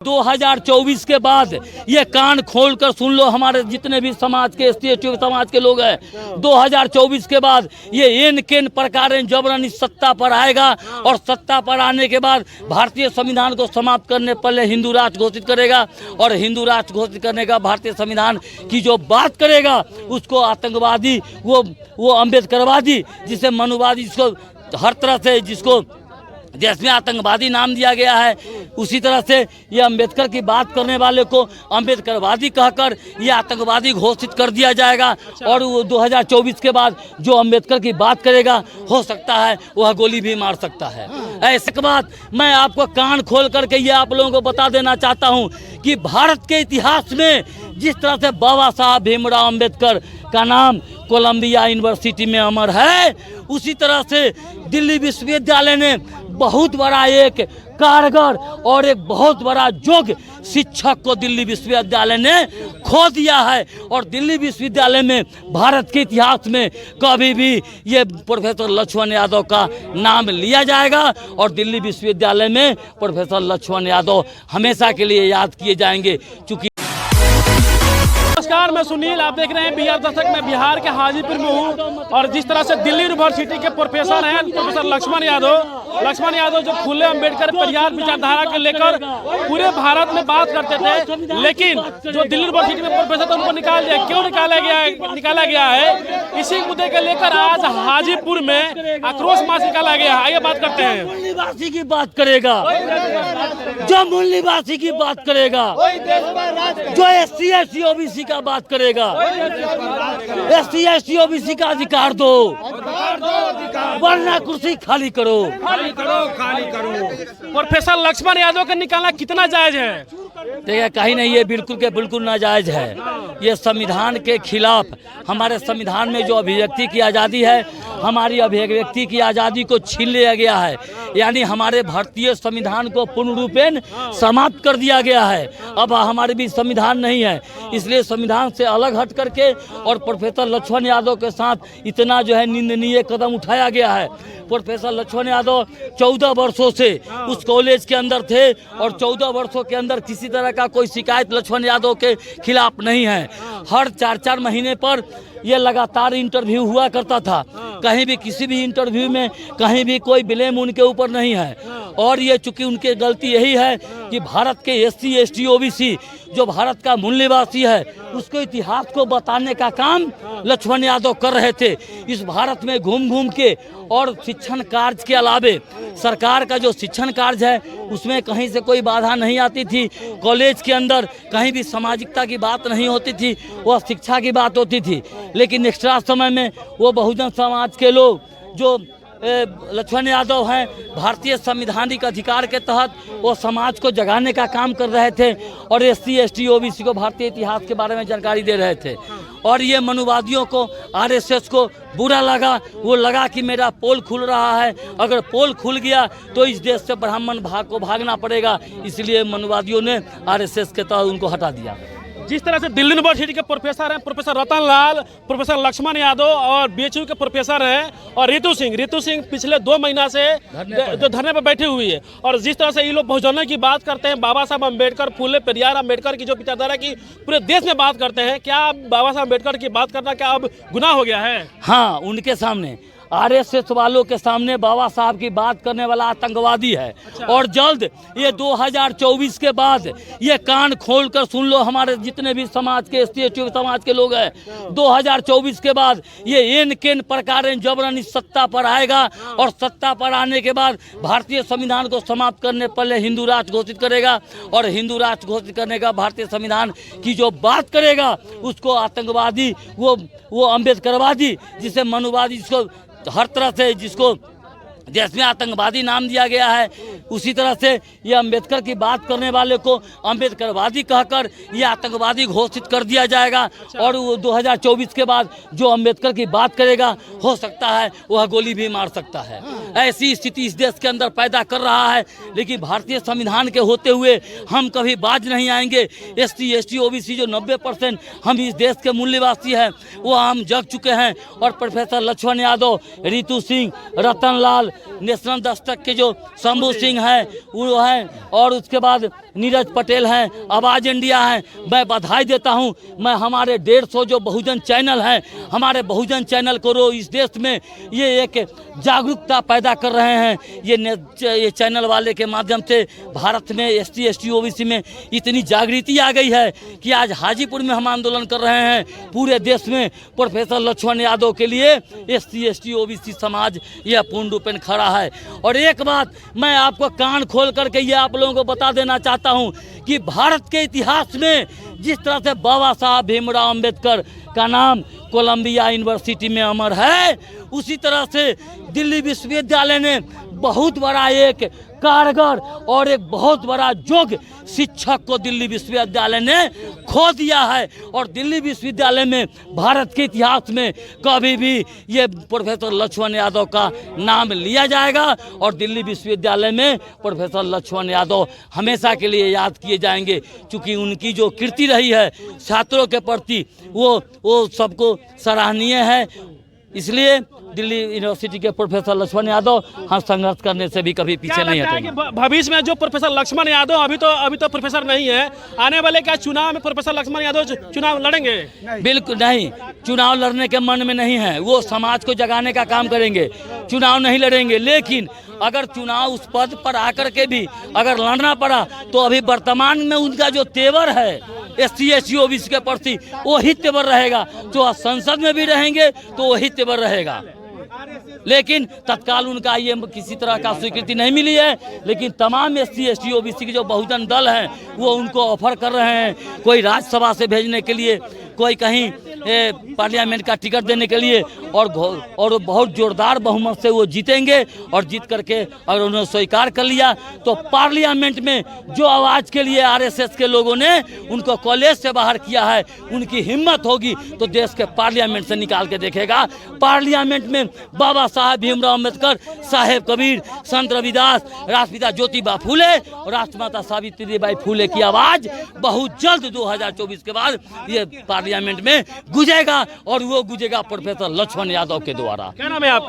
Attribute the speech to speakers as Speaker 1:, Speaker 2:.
Speaker 1: 2024 के बाद ये कान खोल कर सुन लो, हमारे जितने भी समाज के एसटी एसटी समाज के लोग हैं, 2024 के बाद ये इन किन प्रकार जबरन इस सत्ता पर आएगा और सत्ता पर आने के बाद भारतीय संविधान को समाप्त करने पहले हिंदू राष्ट्र घोषित करेगा और हिंदू राष्ट्र घोषित करने का भारतीय संविधान की जो बात करेगा उसको आतंकवादी, वो अम्बेडकरवादी, जिसे मनुवादी, जिसको हर तरह से जिसको देश में आतंकवादी नाम दिया गया है, उसी तरह से ये अम्बेडकर की बात करने वाले को अम्बेडकरवादी कहकर ये आतंकवादी घोषित कर दिया जाएगा। और वो 2024 के बाद जो अम्बेडकर की बात करेगा हो सकता है वह गोली भी मार सकता है। ऐसे के बाद मैं आपको कान खोल करके ये आप लोगों को बता देना चाहता हूँ कि भारत के इतिहास में जिस तरह से बाबा साहब भीमराव अम्बेडकर का नाम कोलंबिया यूनिवर्सिटी में अमर है, उसी तरह से दिल्ली विश्वविद्यालय ने बहुत बड़ा एक कारगर और एक बहुत बड़ा योग्य शिक्षक को दिल्ली विश्वविद्यालय ने खो दिया है। और दिल्ली विश्वविद्यालय में भारत के इतिहास में कभी भी ये प्रोफेसर लक्ष्मण यादव का नाम लिया जाएगा और दिल्ली विश्वविद्यालय में प्रोफेसर लक्ष्मण यादव हमेशा के लिए याद किए जाएंगे। चूँकि
Speaker 2: नमस्कार, मैं सुनील, आप देख रहे हैं बिहार दशक में। बिहार के हाजीपुर में हूँ और जिस तरह से दिल्ली यूनिवर्सिटी के प्रोफेसर हैं प्रोफेसर लक्ष्मण यादव जो फुले अम्बेडकर परिहार विचारधारा के लेकर पूरे भारत में बात करते थे, लेकिन जो दिल्ली यूनिवर्सिटी में प्रोफेसर थे उनको निकाल दिया। क्यों निकाला गया है इसी मुद्दे को लेकर आज हाजीपुर में आक्रोश मार्च निकाला गया है। आइए बात करते हैं।
Speaker 1: मूल निवासी की बात करेगा, जो मूल निवासी की बात करेगा, जो SC ST OBC का बात करेगा, SC ST OBC का अधिकार दो, वरना कुर्सी खाली करो।
Speaker 2: प्रोफेसर लक्ष्मण यादव का निकालना कितना जायज है?
Speaker 1: देखिए, कहीं नहीं, ये बिल्कुल के बिल्कुल नाजायज है। ये संविधान के खिलाफ, हमारे संविधान में जो अभिव्यक्ति की आज़ादी है, हमारी अभिव्यक्ति की आज़ादी को छीन लिया गया है। यानी हमारे भारतीय संविधान को पूर्ण रूपेण समाप्त कर दिया गया है। अब हमारे भी संविधान नहीं है, इसलिए संविधान से अलग हट करके और प्रोफेसर लक्ष्मण यादव के साथ इतना जो है निंदनीय कदम उठाया गया है। प्रोफेसर लक्ष्मण यादव 14 वर्षों से उस कॉलेज के अंदर थे और 14 वर्षों के अंदर किसी तरह का कोई शिकायत लक्ष्मण यादव के खिलाफ नहीं है। हर 4-4 महीने पर यह लगातार इंटरव्यू हुआ करता था। कहीं भी किसी भी इंटरव्यू में कहीं भी कोई ब्लेम उनके ऊपर नहीं है। और ये चूंकि उनकी गलती यही है कि भारत के SC ST OBC जो भारत का मूल निवासी है उसको इतिहास को बताने का काम लक्ष्मण यादव कर रहे थे। इस भारत में घूम घूम के और शिक्षण कार्य के अलावे सरकार का जो शिक्षण कार्य है उसमें कहीं से कोई बाधा नहीं आती थी। कॉलेज के अंदर कहीं भी सामाजिकता की बात नहीं होती थी, वह शिक्षा की बात होती थी। लेकिन एक्स्ट्रा समय में वो बहुजन समाज के लोग जो लक्ष्मण यादव हैं, भारतीय संवैधानिक अधिकार के तहत वो समाज को जगाने का काम कर रहे थे और SC ST OBC को भारतीय इतिहास के बारे में जानकारी दे रहे थे। और ये मनुवादियों को, RSS को बुरा लगा। वो लगा कि मेरा पोल खुल रहा है, अगर पोल खुल गया तो इस देश से ब्राह्मण को भागना पड़ेगा, इसलिए मनुवादियों ने RSS के तहत उनको हटा दिया।
Speaker 2: जिस तरह से दिल्ली यूनिवर्सिटी के प्रोफेसर हैं प्रोफेसर रतन लाल, प्रोफेसर लक्ष्मण यादव और BHU के प्रोफेसर हैं और रितु सिंह पिछले 2 महीना से जो धरने पर बैठी हुई है। और जिस तरह से ये लोग बहुजनों की बात करते हैं, बाबा साहब अम्बेडकर, फुले पेरियार अम्बेडकर की जो विचारधारा की पूरे देश में बात करते हैं, क्या बाबा साहब अम्बेडकर की बात करना क्या अब गुनाह हो गया है?
Speaker 1: हाँ, उनके सामने RSS वालों के सामने बाबा साहब की बात करने वाला आतंकवादी है। और जल्द ये 2024 के बाद ये कान खोल कर सुन लो, हमारे जितने भी समाज के ST ST समाज के लोग हैं, 2024 के बाद ये इन किन प्रकार जबरन इस सत्ता पर आएगा और सत्ता पर आने के बाद भारतीय संविधान को समाप्त करने पहले हिंदू राष्ट्र घोषित करेगा और हिंदू राष्ट्र घोषित करने का भारतीय संविधान की जो बात करेगा उसको आतंकवादी, वो अम्बेडकरवादी, जिसे मनुवादी, जिसको हर तरह से जिसको देश में आतंकवादी नाम दिया गया है, उसी तरह से ये अम्बेडकर की बात करने वाले को अम्बेडकरवादी कहकर ये आतंकवादी घोषित कर दिया जाएगा। और वो 2024 के बाद जो अम्बेडकर की बात करेगा हो सकता है वह गोली भी मार सकता है। ऐसी स्थिति इस देश के अंदर पैदा कर रहा है। लेकिन भारतीय संविधान के होते हुए हम कभी बाज नहीं आएंगे। SC ST OBC जो 90% हम इस देश के मूल निवासी हैं वो हम जग चुके हैं। और प्रोफेसर लक्ष्मण यादव, रितु सिंह, रतन लाल, नेशनल दस्तक के जो शंभू सिंह हैं वो हैं, और उसके बाद नीरज पटेल हैं, आवाज़ इंडिया हैं। मैं बधाई देता हूं। मैं हमारे 150 जो बहुजन चैनल हैं, हमारे बहुजन चैनल को इस देश में ये एक जागरूकता पैदा कर रहे हैं। ये चैनल वाले के माध्यम से भारत में SC ST OBC में इतनी जागृति आ गई है कि आज हाजीपुर में हम आंदोलन कर रहे हैं। पूरे देश में प्रोफेसर लक्ष्मण यादव के लिए SC ST OBC समाज यह पूर्ण रूपेण खड़ा है। और एक बात मैं आपको कान खोल करके ये आप लोगों को बता देना चाहता हूं कि भारत के इतिहास में जिस तरह से बाबा साहब भीमराव अंबेडकर का नाम कोलंबिया यूनिवर्सिटी में अमर है, उसी तरह से दिल्ली विश्वविद्यालय ने बहुत बड़ा एक कारगर और एक बहुत बड़ा योग्य शिक्षक को दिल्ली विश्वविद्यालय ने खो दिया है। और दिल्ली विश्वविद्यालय में भारत के इतिहास में कभी भी ये प्रोफेसर लक्ष्मण यादव का नाम लिया जाएगा और दिल्ली विश्वविद्यालय में प्रोफेसर लक्ष्मण यादव हमेशा के लिए याद किए जाएंगे, क्योंकि उनकी जो कीर्ति रही है छात्रों के प्रति वो सबको सराहनीय है। इसलिए दिल्ली यूनिवर्सिटी के प्रोफेसर लक्ष्मण यादव हम संघर्ष करने से भी कभी पीछे नहीं हटेंगे।
Speaker 2: भविष्य में जो प्रोफेसर लक्ष्मण यादव अभी तो प्रोफेसर नहीं है, आने वाले क्या चुनाव में प्रोफेसर लक्ष्मण यादव चुनाव लड़ेंगे?
Speaker 1: बिल्कुल नहीं, चुनाव लड़ने के मन में नहीं है। वो समाज को जगाने का काम करेंगे, चुनाव नहीं लड़ेंगे। लेकिन अगर चुनाव उस पद पर आकर के भी अगर लड़ना पड़ा तो अभी वर्तमान में उनका जो तेवर है SC ST OBC के प्रति वही तेवर रहेगा। जो संसद में भी रहेंगे तो वही तेवर रहेगा। लेकिन तत्काल उनका ये किसी तरह का स्वीकृति नहीं मिली है। लेकिन तमाम SC ST OBC के जो बहुजन दल हैं वो उनको ऑफर कर रहे हैं, कोई राज्यसभा से भेजने के लिए, कोई कहीं पार्लियामेंट का टिकट देने के लिए, और बहुत जोरदार बहुमत से वो जीतेंगे। और जीत करके अगर उन्होंने स्वीकार कर लिया तो पार्लियामेंट में जो आवाज़ के लिए RSS के लोगों ने उनको कॉलेज से बाहर किया है, उनकी हिम्मत होगी तो देश के पार्लियामेंट से निकाल के देखेगा। पार्लियामेंट में बाबा साहब भीमराव अम्बेडकर, साहेब कबीर, संत रविदास, राष्ट्रपिता ज्योतिबा फूले और राष्ट्रमाता सावित्रीबाई फूले की आवाज़ बहुत जल्द 2024 के बाद ये पार्लियामेंट में गुजेगा, और वो गुजेगा प्रोफेसर लक्ष्मण यादव के द्वारा।
Speaker 2: क्या नाम है आपका?